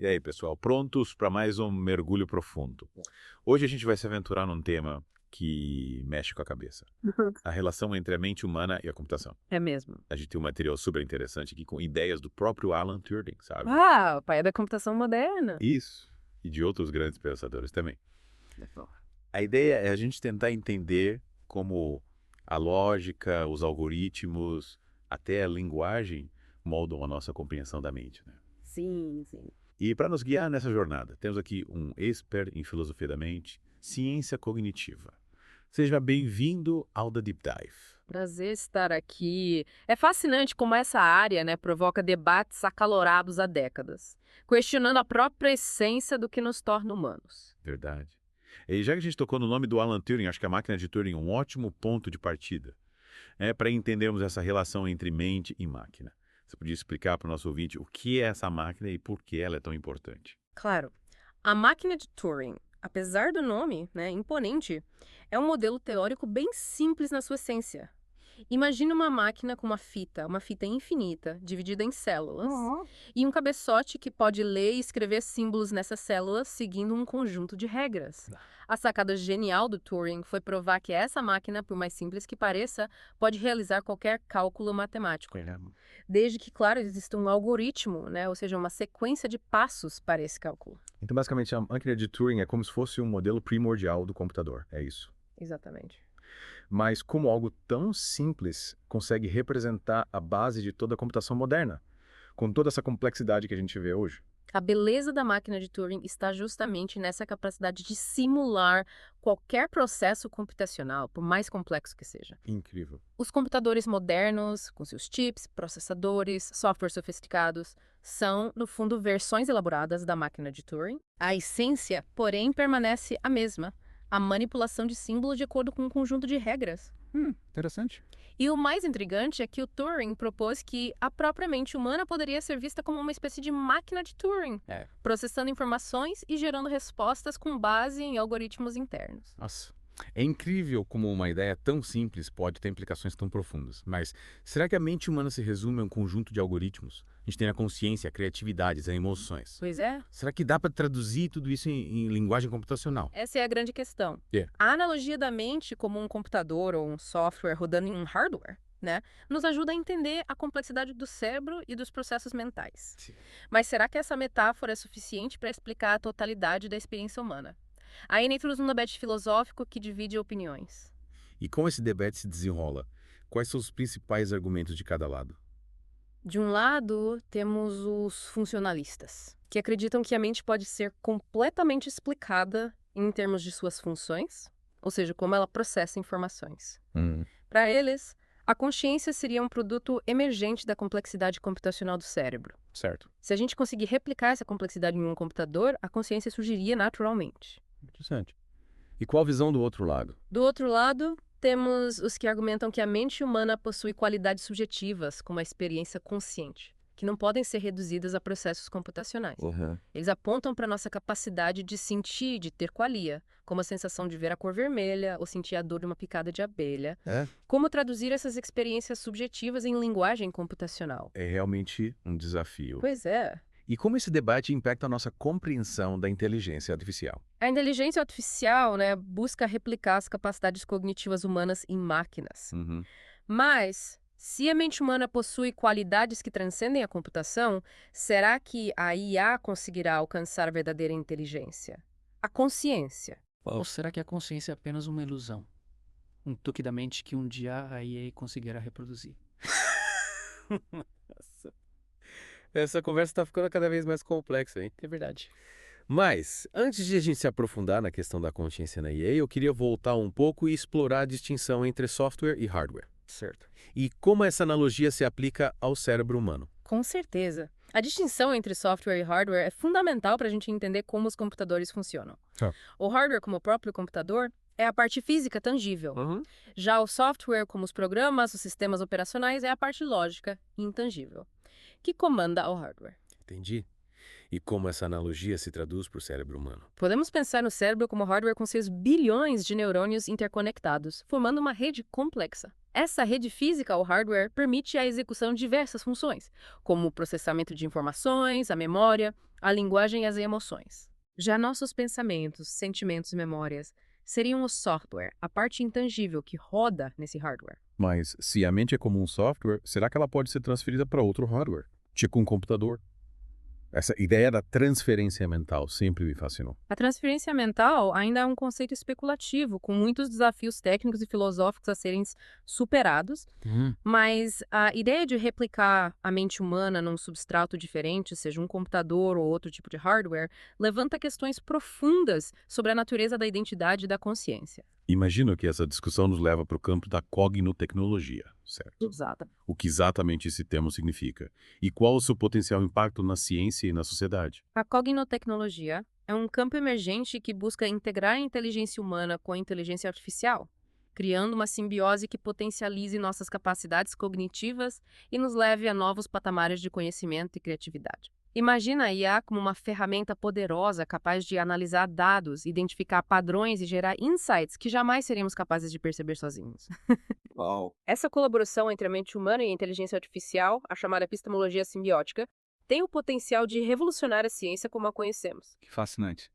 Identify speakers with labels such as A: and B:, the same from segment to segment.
A: E aí, pessoal, prontos para mais um mergulho profundo? Hoje a gente vai se aventurar num tema que mexe com a cabeça. A relação entre a mente humana e a computação.
B: É mesmo.
A: A gente tem um material super interessante aqui com ideias do próprio Alan Turing, sabe?
B: Ah, o pai da computação moderna.
A: Isso. E de outros grandes pensadores também.
B: Legal.
A: A ideia é a gente tentar entender como a lógica, os algoritmos, até a linguagem moldam a nossa compreensão da mente, né?
B: Sim, sim.
A: E para nos guiar nessa jornada, temos aqui um expert em filosofia da mente, ciência cognitiva. Seja bem-vindo ao The Deep Dive.
B: Prazer estar aqui. É fascinante como essa área, né, provoca debates acalorados há décadas, questionando a própria essência do que nos torna humanos.
A: Verdade. E já que a gente tocou no nome do Alan Turing, acho que a máquina de Turing é um ótimo ponto de partida, para entendermos essa relação entre mente e máquina. Você podia explicar para o nosso ouvinte o que é essa máquina e por que ela é tão importante?
B: Claro, a máquina de Turing, apesar do nome, né, imponente, é um modelo teórico bem simples na sua essência. Imagine uma máquina com uma fita infinita, dividida em células, e um cabeçote que pode ler e escrever símbolos nessas células seguindo um conjunto de regras. A sacada genial do Turing foi provar que essa máquina, por mais simples que pareça, pode realizar qualquer cálculo matemático, desde que, claro, exista um algoritmo, né, ou seja, uma sequência de passos para esse cálculo.
C: Então, basicamente, a máquina de Turing é como se fosse um modelo primordial do computador, é isso.
B: Exatamente.
C: Mas como algo tão simples consegue representar a base de toda a computação moderna, com toda essa complexidade que a gente vê hoje?
B: A beleza da máquina de Turing está justamente nessa capacidade de simular qualquer processo computacional, por mais complexo que seja.
C: Incrível.
B: Os computadores modernos, com seus chips, processadores, softwares sofisticados, são, no fundo, versões elaboradas da máquina de Turing. A essência, porém, permanece a mesma: a manipulação de símbolos de acordo com um conjunto de regras.
C: Interessante.
B: E o mais intrigante é que o Turing propôs que a própria mente humana poderia ser vista como uma espécie de máquina de Turing, processando informações e gerando respostas com base em algoritmos internos.
C: Nossa. É incrível como uma ideia tão simples pode ter implicações tão profundas. Mas será que a mente humana se resume a um conjunto de algoritmos? A gente tem a consciência, a criatividade, as emoções.
B: Pois é.
C: Será que dá para traduzir tudo isso em linguagem computacional?
B: Essa é a grande questão.
C: É.
B: A analogia da mente como um computador ou um software rodando em um hardware, né, nos ajuda a entender a complexidade do cérebro e dos processos mentais.
C: Sim.
B: Mas será que essa metáfora é suficiente para explicar a totalidade da experiência humana? Aí entramos num debate filosófico que divide opiniões.
C: E como esse debate se desenrola? Quais são os principais argumentos de cada lado?
B: De um lado, temos os funcionalistas, que acreditam que a mente pode ser completamente explicada em termos de suas funções, ou seja, como ela processa informações. Para eles, a consciência seria um produto emergente da complexidade computacional do cérebro.
C: Certo.
B: Se a gente conseguir replicar essa complexidade em um computador, a consciência surgiria naturalmente.
C: Interessante. E qual a visão do outro lado?
B: Do outro lado, temos os que argumentam que a mente humana possui qualidades subjetivas, como a experiência consciente, que não podem ser reduzidas a processos computacionais. Eles apontam para a nossa capacidade de sentir, de ter qualia, como a sensação de ver a cor vermelha ou sentir a dor de uma picada de abelha. Como traduzir essas experiências subjetivas em linguagem computacional?
C: É realmente um desafio.
B: Pois é.
C: E como esse debate impacta a nossa compreensão da inteligência artificial?
B: A inteligência artificial, né, busca replicar as capacidades cognitivas humanas em máquinas. Mas, se a mente humana possui qualidades que transcendem a computação, será que a IA conseguirá alcançar a verdadeira inteligência? A consciência.
D: Ou será que a consciência é apenas uma ilusão? Um toque da mente que um dia a IA conseguirá reproduzir.
E: Essa conversa está ficando cada vez mais complexa, hein?
D: É verdade.
E: Mas, antes de a gente se aprofundar na questão da consciência na IA, eu queria voltar um pouco e explorar a distinção entre software e hardware.
D: Certo.
E: E como essa analogia se aplica ao cérebro humano.
B: Com certeza. A distinção entre software e hardware é fundamental para a gente entender como os computadores funcionam. O hardware, como o próprio computador, é a parte física tangível. Já o software, como os programas, os sistemas operacionais, é a parte lógica e intangível, que comanda o hardware.
E: Entendi. E como essa analogia se traduz para o cérebro humano?
B: Podemos pensar no cérebro como hardware com seus bilhões de neurônios interconectados, formando uma rede complexa. Essa rede física ou hardware permite a execução de diversas funções, como o processamento de informações, a memória, a linguagem e as emoções. Já nossos pensamentos, sentimentos e memórias seriam o software, a parte intangível que roda nesse hardware.
A: Mas se a mente é como um software, será que ela pode ser transferida para outro hardware? Tipo um computador? Essa ideia da transferência mental sempre me fascinou.
B: A transferência mental ainda é um conceito especulativo, com muitos desafios técnicos e filosóficos a serem superados, mas a ideia de replicar a mente humana num substrato diferente, seja um computador ou outro tipo de hardware, levanta questões profundas sobre a natureza da identidade e da consciência.
A: Imagino que essa discussão nos leva para o campo da cognotecnologia, certo?
B: Exato.
A: O que exatamente esse termo significa? E qual o seu potencial impacto na ciência e na sociedade?
B: A cognotecnologia é um campo emergente que busca integrar a inteligência humana com a inteligência artificial, criando uma simbiose que potencialize nossas capacidades cognitivas e nos leve a novos patamares de conhecimento e criatividade. Imagina a IA como uma ferramenta poderosa capaz de analisar dados, identificar padrões e gerar insights que jamais seríamos capazes de perceber sozinhos.
E: Uau.
B: Essa colaboração entre a mente humana e a inteligência artificial, a chamada epistemologia simbiótica, tem o potencial de revolucionar a ciência como a conhecemos.
F: Que fascinante.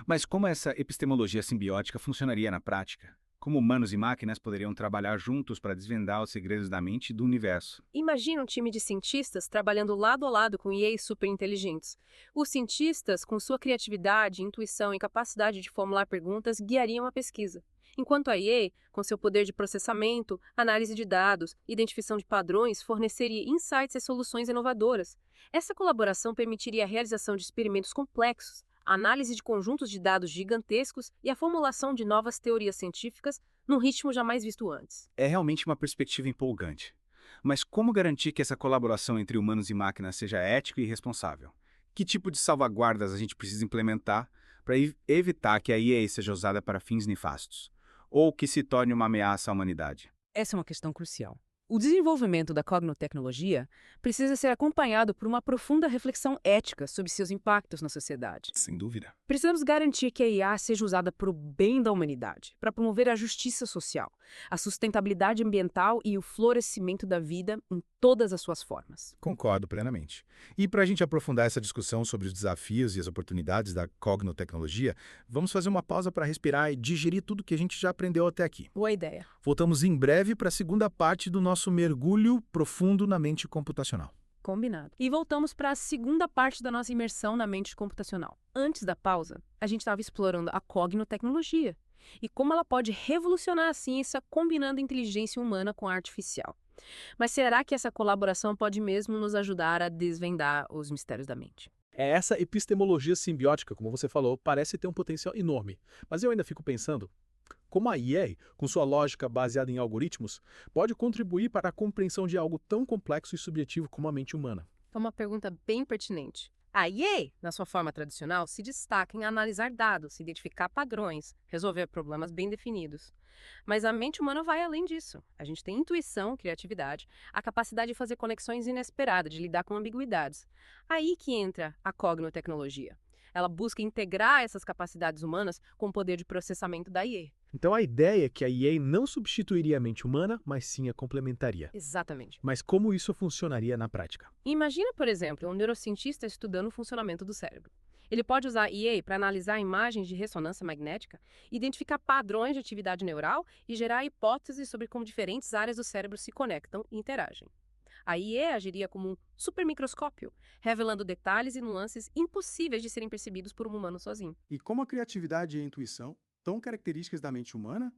F: Mas como essa epistemologia simbiótica funcionaria na prática? Como humanos e máquinas poderiam trabalhar juntos para desvendar os segredos da mente e do universo?
B: Imagina um time de cientistas trabalhando lado a lado com IAs superinteligentes. Os cientistas, com sua criatividade, intuição e capacidade de formular perguntas, guiariam a pesquisa. Enquanto a IA, com seu poder de processamento, análise de dados, identificação de padrões, forneceria insights e soluções inovadoras. Essa colaboração permitiria a realização de experimentos complexos, a análise de conjuntos de dados gigantescos e a formulação de novas teorias científicas num ritmo jamais visto antes.
F: É realmente uma perspectiva empolgante. Mas como garantir que essa colaboração entre humanos e máquinas seja ética e responsável? Que tipo de salvaguardas a gente precisa implementar para evitar que a IA seja usada para fins nefastos? Ou que se torne uma ameaça à humanidade?
G: Essa é uma questão crucial. O desenvolvimento da cognotecnologia precisa ser acompanhado por uma profunda reflexão ética sobre seus impactos na sociedade.
F: Sem dúvida.
G: Precisamos garantir que a IA seja usada para o bem da humanidade, para promover a justiça social, a sustentabilidade ambiental e o florescimento da vida em todas as suas formas.
H: Concordo plenamente. E para a gente aprofundar essa discussão sobre os desafios e as oportunidades da cognotecnologia, vamos fazer uma pausa para respirar e digerir tudo que a gente já aprendeu até aqui.
G: Boa ideia.
H: Voltamos em breve para a segunda parte do nosso mergulho profundo na mente computacional.
G: Combinado. E voltamos para a segunda parte da nossa imersão na mente computacional. Antes da pausa, a gente estava explorando a cognotecnologia e como ela pode revolucionar a ciência combinando a inteligência humana com a artificial. Mas será que essa colaboração pode mesmo nos ajudar a desvendar os mistérios da mente?
I: Essa epistemologia simbiótica, como você falou, parece ter um potencial enorme. Mas eu ainda fico pensando como a IA, com sua lógica baseada em algoritmos, pode contribuir para a compreensão de algo tão complexo e subjetivo como a mente humana.
B: É uma pergunta bem pertinente. A IA, na sua forma tradicional, se destaca em analisar dados, identificar padrões, resolver problemas bem definidos. Mas a mente humana vai além disso. A gente tem intuição, criatividade, a capacidade de fazer conexões inesperadas, de lidar com ambiguidades. Aí que entra a cognotecnologia. Ela busca integrar essas capacidades humanas com o poder de processamento da IA.
I: Então a ideia é que a IA não substituiria a mente humana, mas sim a complementaria.
B: Exatamente.
I: Mas como isso funcionaria na prática?
B: Imagina, por exemplo, um neurocientista estudando o funcionamento do cérebro. Ele pode usar a IA para analisar imagens de ressonância magnética, identificar padrões de atividade neural e gerar hipóteses sobre como diferentes áreas do cérebro se conectam e interagem. A IA agiria como um supermicroscópio, revelando detalhes e nuances impossíveis de serem percebidos por um humano sozinho.
H: E como a criatividade e a intuição, tão características da mente humana,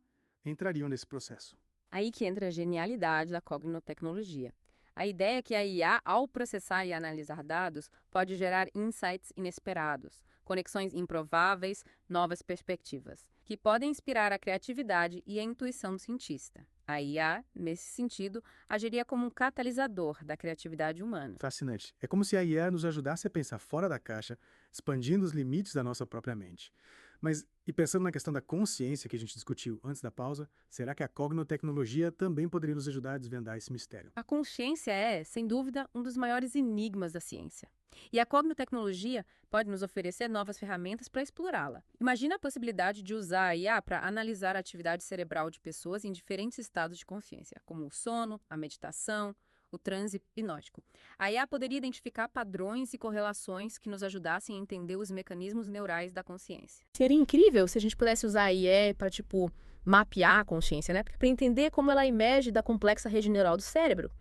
H: entrariam nesse processo?
B: Aí que entra a genialidade da cognotecnologia. A ideia é que a IA, ao processar e analisar dados, pode gerar insights inesperados, conexões improváveis, novas perspectivas, que podem inspirar a criatividade e a intuição do cientista. A IA, nesse sentido, agiria como um catalisador da criatividade humana.
H: Fascinante. É como se a IA nos ajudasse a pensar fora da caixa, expandindo os limites da nossa própria mente. Mas, e pensando na questão da consciência que a gente discutiu antes da pausa, será que a cognotecnologia também poderia nos ajudar a desvendar esse mistério?
G: A consciência é, sem dúvida, um dos maiores enigmas da ciência. E a cognotecnologia pode nos oferecer novas ferramentas para explorá-la. Imagina a possibilidade de usar a IA para analisar a atividade cerebral de pessoas em diferentes estados de consciência, como o sono, a meditação, o transe hipnótico. A IA poderia identificar padrões e correlações que nos ajudassem a entender os mecanismos neurais da consciência.
B: Seria incrível se a gente pudesse usar a IA para, mapear a consciência, né? Para entender como ela emerge da complexa rede neural do cérebro.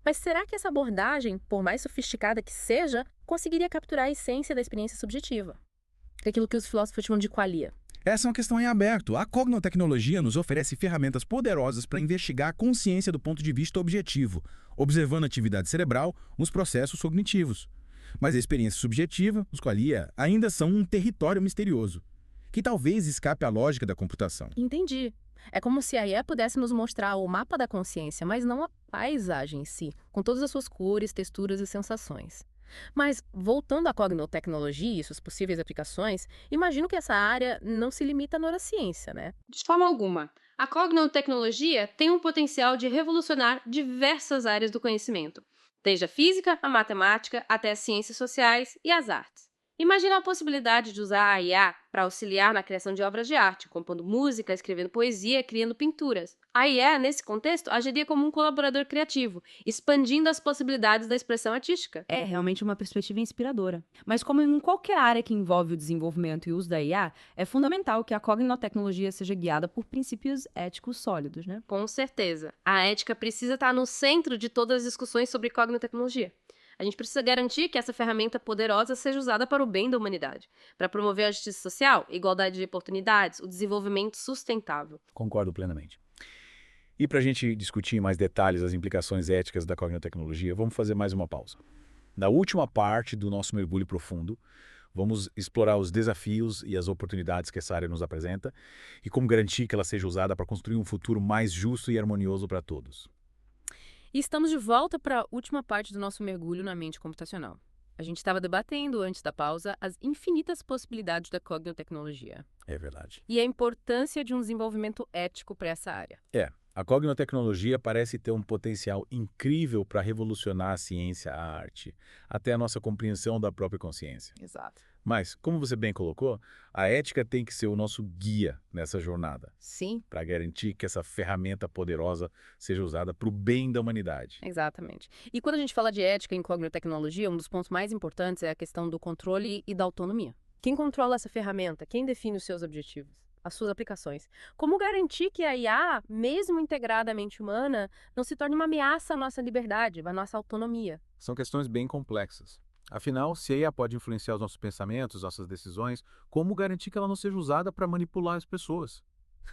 B: Mas será que essa abordagem, por mais sofisticada que seja, conseguiria capturar a essência da experiência subjetiva? Aquilo que os filósofos chamam de qualia.
J: Essa é uma questão em aberto. A cognotecnologia nos oferece ferramentas poderosas para investigar a consciência do ponto de vista objetivo, observando a atividade cerebral, os processos cognitivos. Mas a experiência subjetiva, os qualia, ainda são um território misterioso, que talvez escape à lógica da computação.
B: Entendi. É como se a IA pudesse nos mostrar o mapa da consciência, mas não a paisagem em si, com todas as suas cores, texturas e sensações. Mas, voltando à cognotecnologia e suas possíveis aplicações, imagino que essa área não se limita à neurociência, né?
K: De forma alguma. A cognotecnologia tem um potencial de revolucionar diversas áreas do conhecimento, desde a física, a matemática, até as ciências sociais e as artes. Imagina a possibilidade de usar a IA para auxiliar na criação de obras de arte, compondo música, escrevendo poesia, criando pinturas. A IA, nesse contexto, agiria como um colaborador criativo, expandindo as possibilidades da expressão artística.
L: É realmente uma perspectiva inspiradora. Mas como em qualquer área que envolve o desenvolvimento e uso da IA, é fundamental que a cognotecnologia seja guiada por princípios éticos sólidos, né?
K: Com certeza. A ética precisa estar no centro de todas as discussões sobre cognotecnologia. A gente precisa garantir que essa ferramenta poderosa seja usada para o bem da humanidade, para promover a justiça social, igualdade de oportunidades, o desenvolvimento sustentável.
A: Concordo plenamente. E para a gente discutir em mais detalhes as implicações éticas da cognotecnologia, vamos fazer mais uma pausa. Na última parte do nosso mergulho profundo, vamos explorar os desafios e as oportunidades que essa área nos apresenta e como garantir que ela seja usada para construir um futuro mais justo e harmonioso para todos.
B: E estamos de volta para a última parte do nosso mergulho na mente computacional. A gente estava debatendo, antes da pausa, as infinitas possibilidades da cognotecnologia.
A: É verdade.
B: E a importância de um desenvolvimento ético para essa área.
A: A cognotecnologia parece ter um potencial incrível para revolucionar a ciência, a arte, até a nossa compreensão da própria consciência.
B: Exato.
A: Mas, como você bem colocou, a ética tem que ser o nosso guia nessa jornada.
B: Sim.
A: Para garantir que essa ferramenta poderosa seja usada para o bem da humanidade.
B: Exatamente. E quando a gente fala de ética em cognotecnologia, um dos pontos mais importantes é a questão do controle e da autonomia. Quem controla essa ferramenta? Quem define os seus objetivos? As suas aplicações? Como garantir que a IA, mesmo integrada à mente humana, não se torne uma ameaça à nossa liberdade, à nossa autonomia?
F: São questões bem complexas. Afinal, se a IA pode influenciar os nossos pensamentos, nossas decisões, como garantir que ela não seja usada para manipular as pessoas?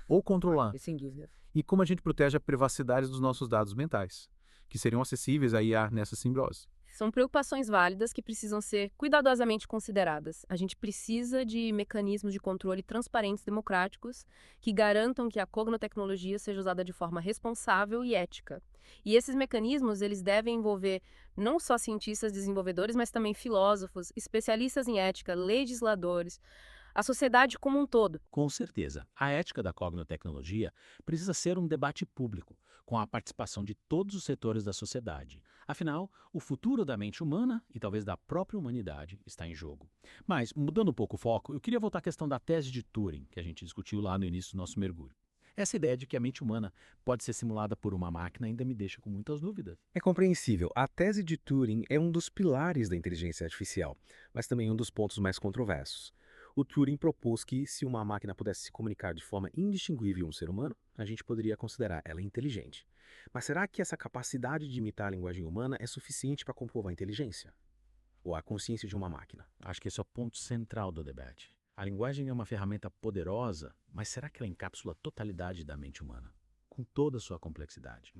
F: Ou controlar?
B: Sem dúvida.
F: E como a gente protege a privacidade dos nossos dados mentais, que seriam acessíveis à IA nessa simbiose?
B: São preocupações válidas que precisam ser cuidadosamente consideradas. A gente precisa de mecanismos de controle transparentes e democráticos que garantam que a cognotecnologia seja usada de forma responsável e ética. E esses mecanismos, eles devem envolver não só cientistas desenvolvedores, mas também filósofos, especialistas em ética, legisladores, a sociedade como um todo.
M: Com certeza, a ética da cognotecnologia precisa ser um debate público, com a participação de todos os setores da sociedade. Afinal, o futuro da mente humana e talvez da própria humanidade está em jogo. Mas, mudando um pouco o foco, eu queria voltar à questão da tese de Turing, que a gente discutiu lá no início do nosso mergulho. Essa ideia de que a mente humana pode ser simulada por uma máquina ainda me deixa com muitas dúvidas.
E: É compreensível. A tese de Turing é um dos pilares da inteligência artificial, mas também um dos pontos mais controversos. O Turing propôs que, se uma máquina pudesse se comunicar de forma indistinguível um ser humano, a gente poderia considerar ela inteligente. Mas será que essa capacidade de imitar a linguagem humana é suficiente para comprovar a inteligência? Ou a consciência de uma máquina?
M: Acho que esse é o ponto central do debate. A linguagem é uma ferramenta poderosa, mas será que ela encapsula a totalidade da mente humana? Com toda a sua complexidade.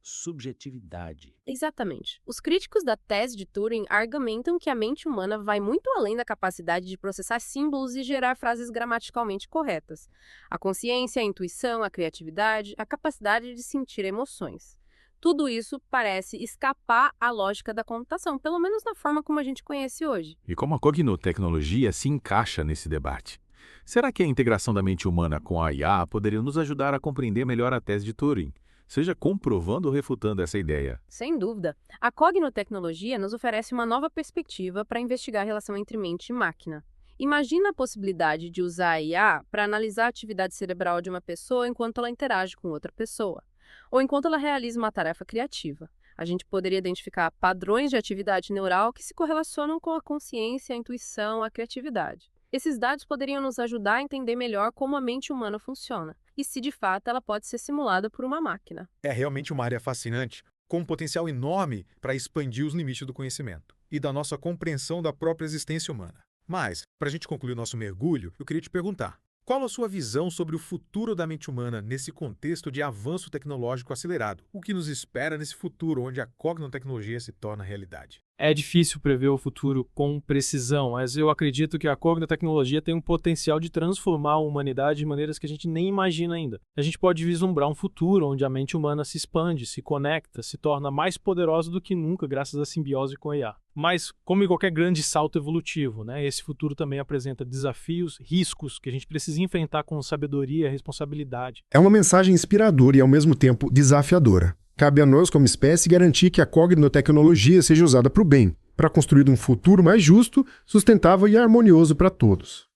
M: Subjetividade.
B: Exatamente. Os críticos da tese de Turing argumentam que a mente humana vai muito além da capacidade de processar símbolos e gerar frases gramaticalmente corretas. A consciência, a intuição, a criatividade, a capacidade de sentir emoções. Tudo isso parece escapar à lógica da computação, pelo menos na forma como a gente conhece hoje.
A: E como a cognotecnologia se encaixa nesse debate? Será que a integração da mente humana com a IA poderia nos ajudar a compreender melhor a tese de Turing? Seja comprovando ou refutando essa ideia.
B: Sem dúvida. A cognotecnologia nos oferece uma nova perspectiva para investigar a relação entre mente e máquina. Imagina a possibilidade de usar a IA para analisar a atividade cerebral de uma pessoa enquanto ela interage com outra pessoa, ou enquanto ela realiza uma tarefa criativa. A gente poderia identificar padrões de atividade neural que se correlacionam com a consciência, a intuição, a criatividade. Esses dados poderiam nos ajudar a entender melhor como a mente humana funciona e se, de fato, ela pode ser simulada por uma máquina.
H: É realmente uma área fascinante, com um potencial enorme para expandir os limites do conhecimento e da nossa compreensão da própria existência humana. Mas, para a gente concluir nosso mergulho, eu queria te perguntar, qual a sua visão sobre o futuro da mente humana nesse contexto de avanço tecnológico acelerado? O que nos espera nesse futuro onde a cognotecnologia se torna realidade?
I: É difícil prever o futuro com precisão, mas eu acredito que a cognotecnologia tem um potencial de transformar a humanidade de maneiras que a gente nem imagina ainda. A gente pode vislumbrar um futuro onde a mente humana se expande, se conecta, se torna mais poderosa do que nunca graças à simbiose com a IA. Mas, como em qualquer grande salto evolutivo, esse futuro também apresenta desafios, riscos que a gente precisa enfrentar com sabedoria e responsabilidade.
N: É uma mensagem inspiradora e, ao mesmo tempo, desafiadora. Cabe a nós, como espécie, garantir que a cognotecnologia seja usada para o bem, para construir um futuro mais justo, sustentável e harmonioso para todos.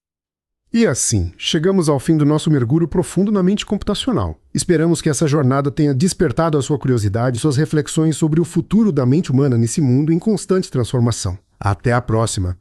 N: E assim, chegamos ao fim do nosso mergulho profundo na mente computacional. Esperamos que essa jornada tenha despertado a sua curiosidade e suas reflexões sobre o futuro da mente humana nesse mundo em constante transformação. Até a próxima!